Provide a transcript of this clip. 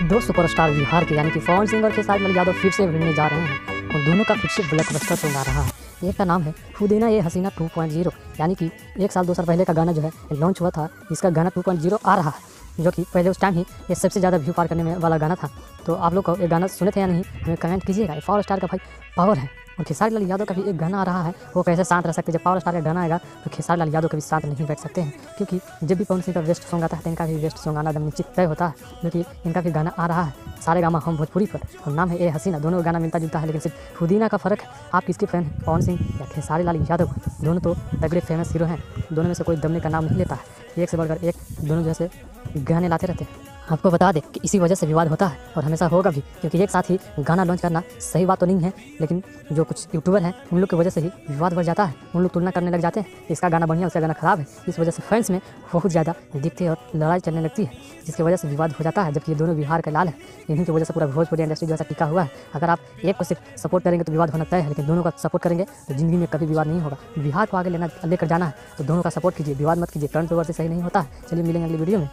दो सुपरस्टार बिहार के यानी कि पवन सिंह और खेसारी लाल यादव फिर से भिड़ने जा रहे हैं और दोनों का फिर से ब्लॉकबस्टर सॉन्ग आ रहा है। एक का नाम है खुदेना ये हसीना 2.0 यानी कि 1 साल 2 साल पहले का गाना जो है लॉन्च हुआ था, इसका गाना 2.0 आ रहा है, जो कि पहले उस टाइम ही ये सबसे ज़्यादा व्यू पार करने में वाला गाना था। तो आप लोग को ये गाना सुने थे या नहीं, हमें कमेंट कीजिएगा। पावर स्टार का भाई पावर है। और खेसारी लाल यादव का भी एक गाना आ रहा है, वो कैसे शांत रह सकते हैं। जब पावर स्टार का गाना आएगा तो खेसारी लाल यादव कभी शांत नहीं बैठ सकते हैं, क्योंकि जब भी पवन सिंह का बेस्ट सॉन्ग आता है तो इनका भी बेस्ट सॉन्ग आना एकदम निश्चित तय होता है। क्योंकि इनका भी गाना आ रहा है सारेगामा हम भोजपुरी पर, और नाम है ए हसीना। दोनों का गाना मिलता जुलता है, लेकिन सिर्फ खुदीना का फ़र्क है। आप किसके फैन हैं, पवन सिंह या खेसारी लाल यादव? दोनों तो तगड़े फेमस हीरो हैं, दोनों में से कोई दमने का नाम नहीं लेता है। एक से बढ़कर एक दोनों जैसे गाने लाते रहते हैं। आपको बता दें कि इसी वजह से विवाद होता है और हमेशा होगा भी, क्योंकि एक साथ ही गाना लॉन्च करना सही बात तो नहीं है, लेकिन जो कुछ यूट्यूबर हैं उन लोग की वजह से ही विवाद बढ़ जाता है। उन लोग तुलना करने लग जाते हैं, इसका गाना बढ़िया उसका गाना खराब है। इस वजह से फैंस में बहुत ज़्यादा दिखते और लड़ाई चलने लगती है, जिसकी वजह से विवाद हो जाता है। जबकि ये दोनों बिहार के लाल है, इन्हीं की वजह से पूरा भोजपुरी इंडस्ट्री जो है टिका हुआ है। अगर आप एक को सिर्फ सपोर्ट करेंगे तो विवाद होना तय है, लेकिन दोनों का सपोर्ट करेंगे तो ज़िंदगी में कभी विवाद नहीं होगा। बिहार को आगे लेकर जाना है तो दोनों का सपोर्ट कीजिए, विवाद मत कीजिए। करंट पेपर से सही नहीं होता है। चलिए मिलेंगे अगली वीडियो में।